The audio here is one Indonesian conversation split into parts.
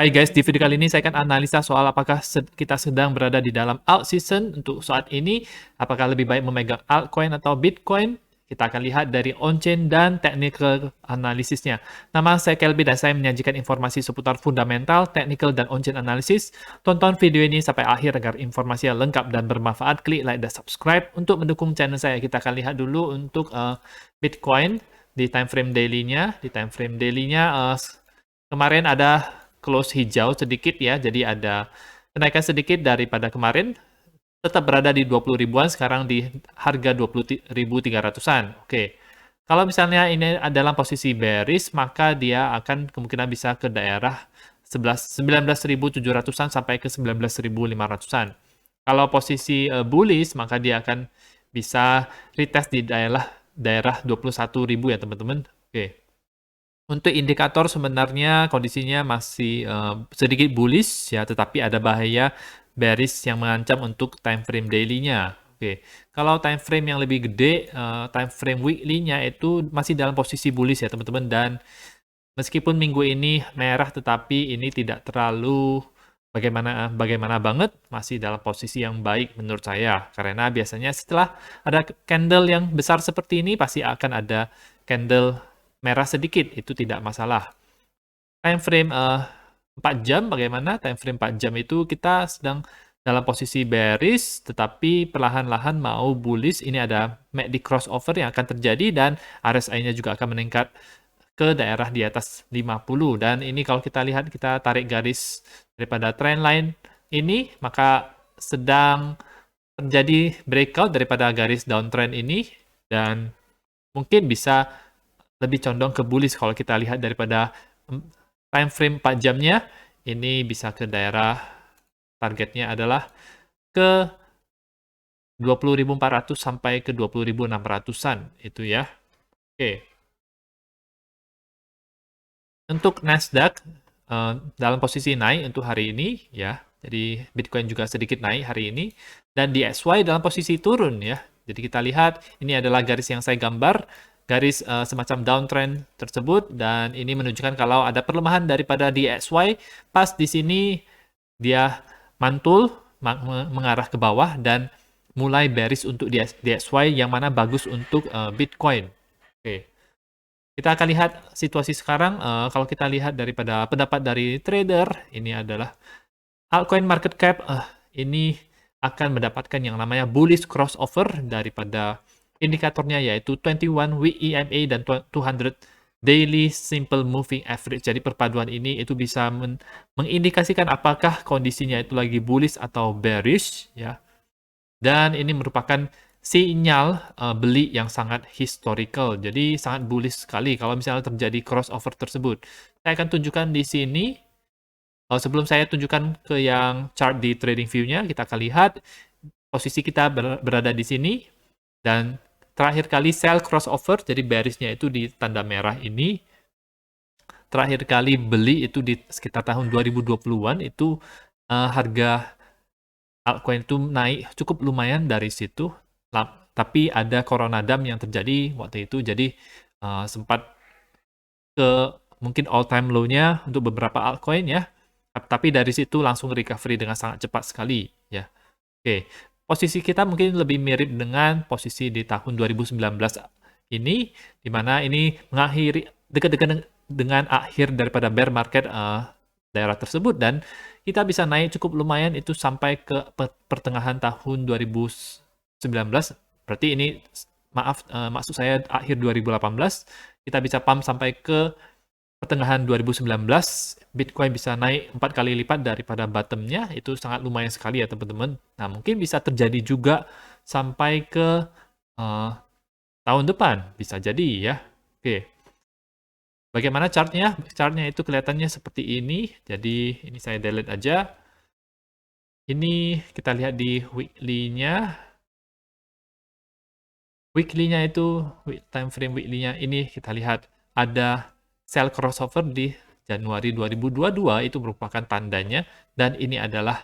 Hai guys, di video kali ini saya akan analisa soal apakah kita sedang berada di dalam alt season untuk saat ini, apakah lebih baik memegang altcoin atau Bitcoin. Kita akan lihat dari on-chain dan technical analisisnya. Nama saya Kelby dan saya menyajikan informasi seputar fundamental, technical, dan on-chain analysis. Tonton video ini sampai akhir agar informasinya lengkap dan bermanfaat. Klik like dan subscribe untuk mendukung channel saya. Kita akan lihat dulu untuk Bitcoin di time frame daily-nya. Di time frame daily-nya kemarin ada close hijau sedikit ya, jadi ada kenaikan sedikit daripada kemarin, tetap berada di 20 ribuan, sekarang di harga 20.300-an. Oke, kalau misalnya ini adalah posisi bearish, maka dia akan kemungkinan bisa ke daerah 19.700-an sampai ke 19.500-an. Kalau posisi bullish, maka dia akan bisa retest di daerah 21.000 ya teman-teman. Oke. Untuk indikator sebenarnya kondisinya masih sedikit bullish ya, tetapi ada bahaya bearish yang mengancam untuk time frame daily-nya. Oke, kalau time frame yang lebih gede, time frame weekly-nya itu masih dalam posisi bullish ya teman-teman, dan meskipun minggu ini merah, tetapi ini tidak terlalu bagaimana banget, masih dalam posisi yang baik menurut saya. Karena biasanya setelah ada candle yang besar seperti ini, pasti akan ada candle merah sedikit, itu tidak masalah. Time frame 4 jam bagaimana? Time frame 4 jam itu kita sedang dalam posisi bearish, tetapi perlahan-lahan mau bullish. Ini ada MACD crossover yang akan terjadi, dan RSI-nya juga akan meningkat ke daerah di atas 50. Dan ini kalau kita lihat, kita tarik garis daripada trendline ini, maka sedang terjadi breakout daripada garis downtrend ini, dan mungkin bisa lebih condong ke bullish kalau kita lihat daripada time frame 4 jamnya. Ini bisa ke daerah, targetnya adalah ke 20.400 sampai ke 20.600-an itu ya. Oke. Untuk Nasdaq dalam posisi naik untuk hari ini ya. Jadi Bitcoin juga sedikit naik hari ini, dan DXY dalam posisi turun ya. Jadi kita lihat ini adalah garis yang saya gambar, garis semacam downtrend tersebut, dan ini menunjukkan kalau ada pelemahan daripada DXY. Pas di sini dia mantul mengarah ke bawah dan mulai bearish untuk DXY, yang mana bagus untuk Bitcoin. Oke. Kita akan lihat situasi sekarang. Kalau kita lihat daripada pendapat dari trader, ini adalah altcoin market cap. Ini akan mendapatkan yang namanya bullish crossover daripada indikatornya, yaitu 21 week EMA dan 200 daily simple moving average. Jadi perpaduan ini itu bisa mengindikasikan apakah kondisinya itu lagi bullish atau bearish ya. Dan ini merupakan sinyal beli yang sangat historical. Jadi sangat bullish sekali kalau misalnya terjadi crossover tersebut. Saya akan tunjukkan di sini. Sebelum saya tunjukkan ke yang chart di trading view-nya, kita akan lihat posisi kita berada di sini, dan terakhir kali sell crossover, jadi bearish-nya itu di tanda merah ini. Terakhir kali beli itu di sekitar tahun 2020-an, itu harga altcoin itu naik cukup lumayan dari situ, tapi ada corona dam yang terjadi waktu itu, jadi sempat ke mungkin all time low-nya untuk beberapa altcoin ya. Tapi dari situ langsung recovery dengan sangat cepat sekali ya. Oke, posisi kita mungkin lebih mirip dengan posisi di tahun 2019 ini, di mana ini mengakhiri dekat-dekat dengan akhir daripada bear market daerah tersebut, dan kita bisa naik cukup lumayan itu sampai ke pertengahan tahun 2019. Berarti ini maksud saya akhir 2018, kita bisa pump sampai ke pertengahan 2019, Bitcoin bisa naik 4 kali lipat daripada bottomnya, itu sangat lumayan sekali ya teman-teman. Nah, mungkin bisa terjadi juga sampai ke tahun depan, bisa jadi ya. Oke. Bagaimana chartnya? Chartnya itu kelihatannya seperti ini, jadi ini saya delete aja. Ini kita lihat di weekly-nya. Weekly-nya itu, time frame weekly-nya ini kita lihat ada sell crossover di Januari 2022, itu merupakan tandanya, dan ini adalah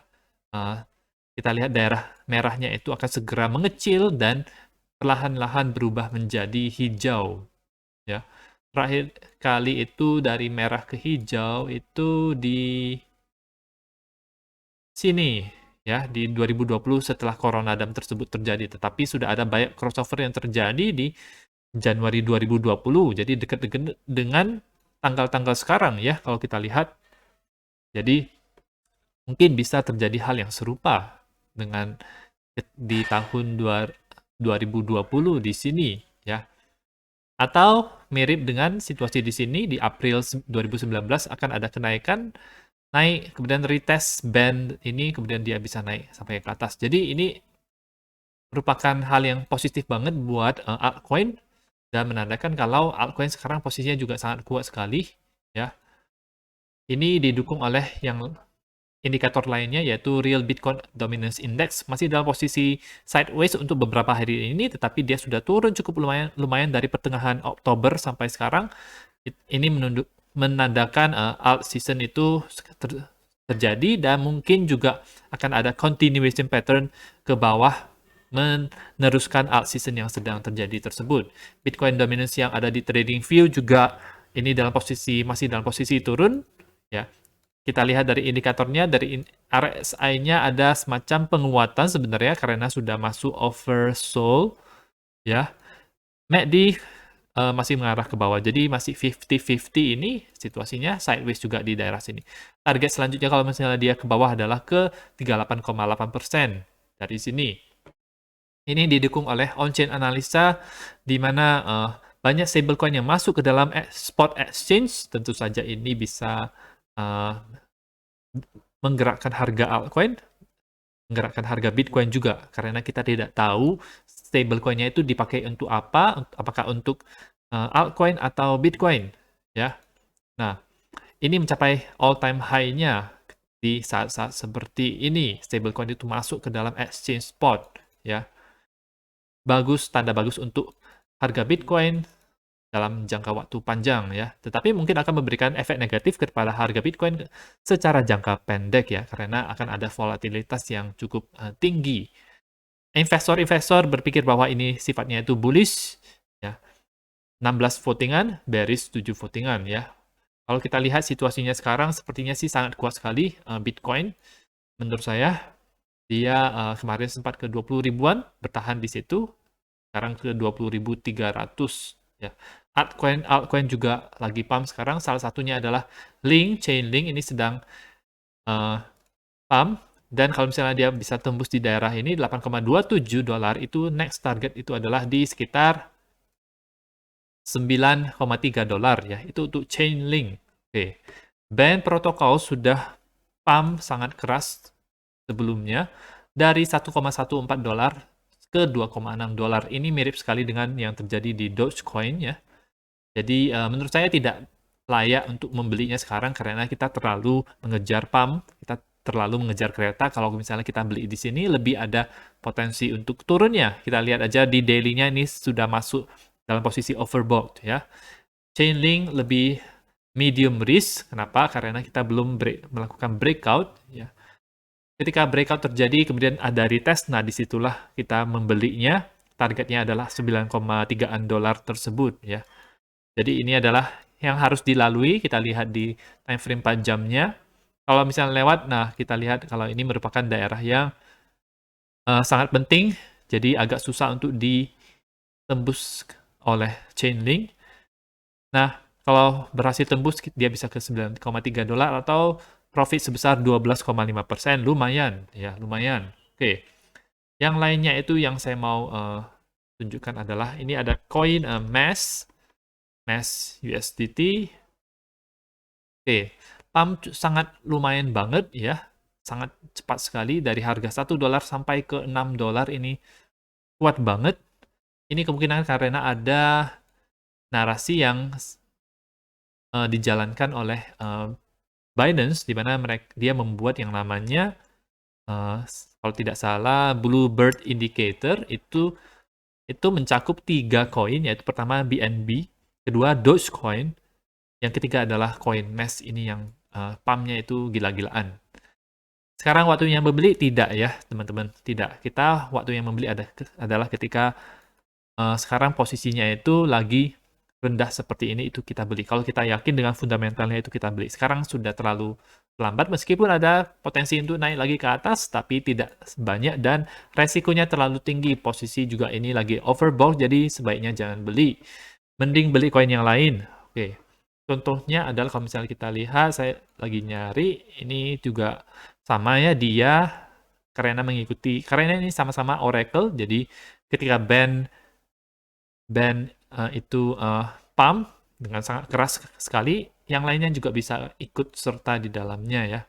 kita lihat daerah merahnya itu akan segera mengecil dan perlahan-lahan berubah menjadi hijau ya. terakhir kali itu dari merah ke hijau itu di sini ya, di 2020 setelah Corona Dam tersebut terjadi. Tetapi sudah ada banyak crossover yang terjadi di Januari 2020. Jadi dekat-dekat dengan tanggal-tanggal sekarang ya kalau kita lihat. Jadi mungkin bisa terjadi hal yang serupa dengan di tahun 2020 di sini ya. Atau mirip dengan situasi di sini di April 2019 akan ada kenaikan, naik, kemudian retest band ini, kemudian dia bisa naik sampai ke atas. Jadi ini merupakan hal yang positif banget buat altcoin dan menandakan kalau altcoin sekarang posisinya juga sangat kuat sekali ya. Ini didukung oleh yang indikator lainnya yaitu Real Bitcoin Dominance Index masih dalam posisi sideways untuk beberapa hari ini, tetapi dia sudah turun cukup lumayan dari pertengahan Oktober sampai sekarang. Ini menandakan alt season itu terjadi dan mungkin juga akan ada continuation pattern ke bawah meneruskan alt season yang sedang terjadi tersebut. Bitcoin dominance yang ada di TradingView juga ini masih dalam posisi turun ya. Kita lihat dari indikatornya, dari RSI-nya ada semacam penguatan sebenarnya karena sudah masuk oversold ya. MACD masih mengarah ke bawah. Jadi masih 50-50 ini situasinya sideways juga di daerah sini. Target selanjutnya kalau misalnya dia ke bawah adalah ke 38,8% dari sini. Ini didukung oleh on-chain analisa di mana banyak stablecoin yang masuk ke dalam spot exchange. Tentu saja ini bisa menggerakkan harga altcoin, menggerakkan harga Bitcoin juga, karena kita tidak tahu stablecoin-nya itu dipakai untuk apa, apakah untuk altcoin atau Bitcoin, ya. Nah, ini mencapai all-time high-nya di saat-saat seperti ini, stablecoin itu masuk ke dalam exchange spot, ya. Bagus, tanda bagus untuk harga Bitcoin dalam jangka waktu panjang ya. Tetapi mungkin akan memberikan efek negatif kepada harga Bitcoin secara jangka pendek ya, karena akan ada volatilitas yang cukup tinggi. Investor-investor berpikir bahwa ini sifatnya itu bullish ya. 16 votingan, bearish 7 votingan ya. Kalau kita lihat situasinya sekarang sepertinya sih sangat kuat sekali Bitcoin. Menurut saya dia kemarin sempat ke 20 ribuan, bertahan di situ. Sekarang ke 20.300 ya. Altcoin juga lagi pump sekarang. Salah satunya adalah Chainlink ini sedang pump. Dan kalau misalnya dia bisa tembus di daerah ini 8,27 dolar, itu next target itu adalah di sekitar 9,3 dolar ya. Itu untuk Chainlink. Oke. Band protokol sudah pump sangat keras sebelumnya dari 1,14 dolar ke 2,6 dolar. Ini mirip sekali dengan yang terjadi di Dogecoin ya. Jadi menurut saya tidak layak untuk membelinya sekarang karena kita terlalu mengejar pump, kita terlalu mengejar kereta. Kalau misalnya kita beli di sini lebih ada potensi untuk turunnya. Kita lihat aja di daily-nya ini sudah masuk dalam posisi overbought ya. Chainlink lebih medium risk. Kenapa? Karena kita belum melakukan breakout ya. Ketika breakout terjadi, kemudian ada retest, nah disitulah kita membelinya. Targetnya adalah 9,3 dolar tersebut ya. Jadi ini adalah yang harus dilalui. Kita lihat di time frame 4 jamnya. Kalau misalnya lewat, nah kita lihat kalau ini merupakan daerah yang sangat penting. Jadi agak susah untuk ditembus oleh Chainlink. Nah, kalau berhasil tembus, dia bisa ke 9,3 dolar atau profit sebesar 12,5%, lumayan ya, lumayan. Oke. Yang lainnya itu yang saya mau tunjukkan adalah ini ada koin Mass USDT. Oke, pump sangat lumayan banget ya. Sangat cepat sekali dari harga 1 dolar sampai ke 6 dolar ini kuat banget. Ini kemungkinan karena ada narasi yang dijalankan oleh Binance, di mana dia membuat yang namanya, kalau tidak salah, Bluebird Indicator, itu mencakup 3 koin, yaitu pertama BNB, kedua Dogecoin, yang ketiga adalah koin Mass ini yang pump-nya itu gila-gilaan. Sekarang waktunya membeli? Tidak ya, teman-teman. Tidak. Waktu yang membeli adalah ketika sekarang posisinya itu lagi rendah seperti ini itu kita beli. Kalau kita yakin dengan fundamentalnya itu kita beli. Sekarang sudah terlalu lambat meskipun ada potensi untuk naik lagi ke atas, tapi tidak banyak dan resikonya terlalu tinggi. Posisi juga ini lagi overbought, jadi sebaiknya jangan beli. Mending beli koin yang lain. Oke. Contohnya adalah kalau misalnya kita lihat, saya lagi nyari, ini juga sama ya, dia karena mengikuti, karena ini sama-sama Oracle, jadi ketika band itu pump dengan sangat keras sekali, yang lainnya juga bisa ikut serta di dalamnya ya.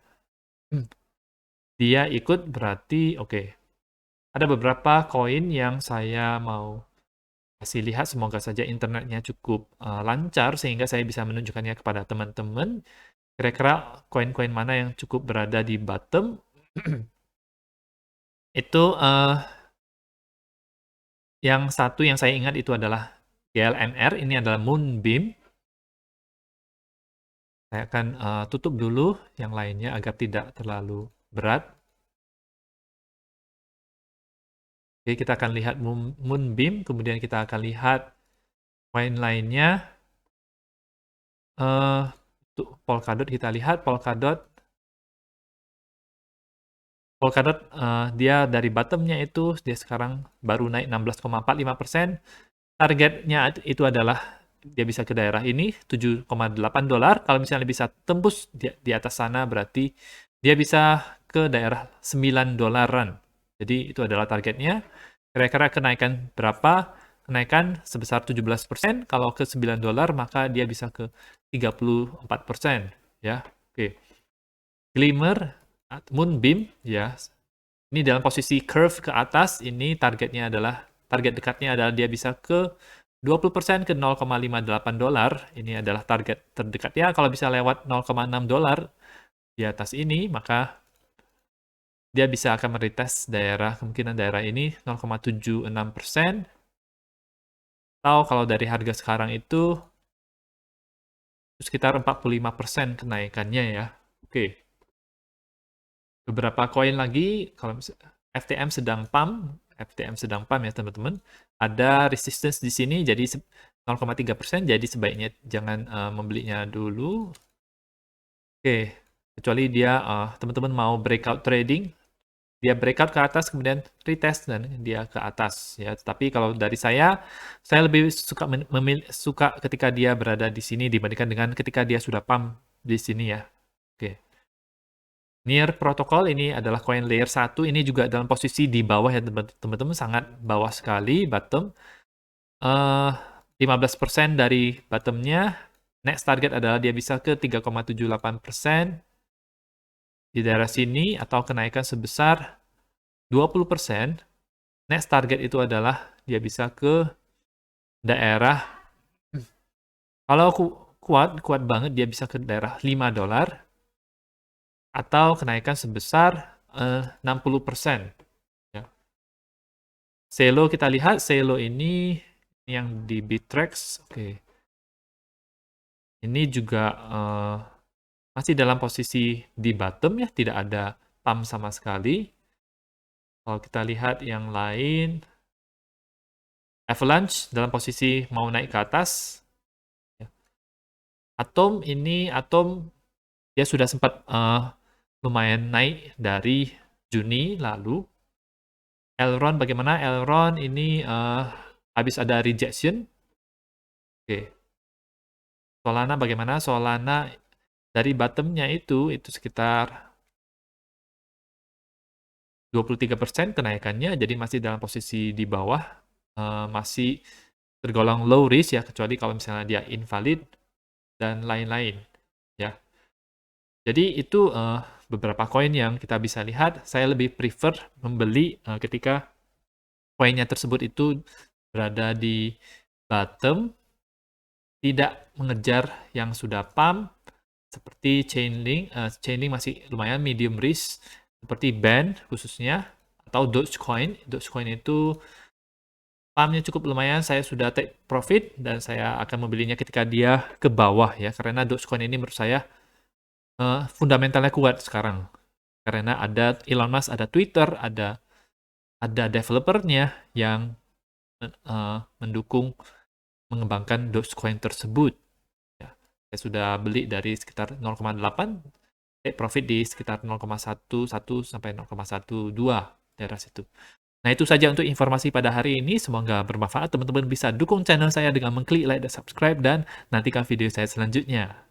Dia ikut berarti oke. Ada beberapa koin yang saya mau kasih lihat, semoga saja internetnya cukup lancar sehingga saya bisa menunjukkannya kepada teman-teman. Kira-kira koin-koin mana yang cukup berada di bottom. Itu yang satu yang saya ingat itu adalah GLNR, ini adalah Moonbeam. Saya akan tutup dulu yang lainnya agar tidak terlalu berat. Oke, kita akan lihat Moonbeam, kemudian kita akan lihat koin lainnya. Untuk Polkadot kita lihat, Polkadot dia dari bottomnya itu, dia sekarang baru naik 16,45%. Targetnya itu adalah dia bisa ke daerah ini, $7,8. Kalau misalnya bisa tembus di atas sana, berarti dia bisa ke daerah $9. Jadi itu adalah targetnya. Kira-kira kenaikan berapa? Kenaikan sebesar 17%. Kalau ke $9, maka dia bisa ke 34%. Ya, oke. Glimmer, Moonbeam, ya. Ini dalam posisi curve ke atas, ini target dekatnya adalah dia bisa ke 20% ke $0,58. Ini adalah target terdekatnya. Kalau bisa lewat $0,6 di atas ini, maka dia bisa akan meretest kemungkinan daerah ini 0,76%. Atau kalau dari harga sekarang itu sekitar 45% kenaikannya ya. Oke. Beberapa koin lagi, kalau FTM sedang pump ya teman-teman. Ada resistance di sini, jadi 0,3%, jadi sebaiknya jangan membelinya dulu. Oke, kecuali dia teman-teman mau breakout trading, dia breakout ke atas kemudian retest dan dia ke atas ya. Tapi kalau dari saya lebih suka ketika dia berada di sini dibandingkan dengan ketika dia sudah pump di sini ya. Oke. Near Protocol ini adalah koin layer 1, ini juga dalam posisi di bawah ya teman-teman, sangat bawah sekali, bottom. 15% dari bottomnya, next target adalah dia bisa ke 3,78% di daerah sini, atau kenaikan sebesar 20%. Next target itu adalah dia bisa ke daerah, kalau kuat banget dia bisa ke daerah $5, atau kenaikan sebesar 60%. Ya. Celo kita lihat, Celo ini yang di Bittrex, oke. Ini juga masih dalam posisi di bottom ya, tidak ada pump sama sekali. Kalau kita lihat yang lain, Avalanche dalam posisi mau naik ke atas. Ya. Atom dia sudah sempat lumayan naik dari Juni lalu. Elrond bagaimana? Elrond ini habis ada rejection. Oke. Solana bagaimana? Solana dari bottomnya itu sekitar 23% kenaikannya, jadi masih dalam posisi di bawah, masih tergolong low risk ya, kecuali kalau misalnya dia invalid dan lain-lain ya. Jadi itu beberapa koin yang kita bisa lihat. Saya lebih prefer membeli ketika koinnya tersebut itu berada di bottom, tidak mengejar yang sudah pump, seperti Chainlink. Chainlink masih lumayan medium risk, seperti Band khususnya, atau Dogecoin. Dogecoin itu pumpnya cukup lumayan, saya sudah take profit, dan saya akan membelinya ketika dia ke bawah ya, karena Dogecoin ini menurut saya fundamentalnya kuat sekarang. Karena ada Elon Musk, ada Twitter, ada developernya yang mendukung mengembangkan Dogecoin tersebut. Ya, saya sudah beli dari sekitar 0,8, take profit di sekitar 0,11 sampai 0,12 daerah situ. Nah, itu saja untuk informasi pada hari ini. Semoga bermanfaat. Teman-teman bisa dukung channel saya dengan mengklik like dan subscribe, dan nantikan video saya selanjutnya.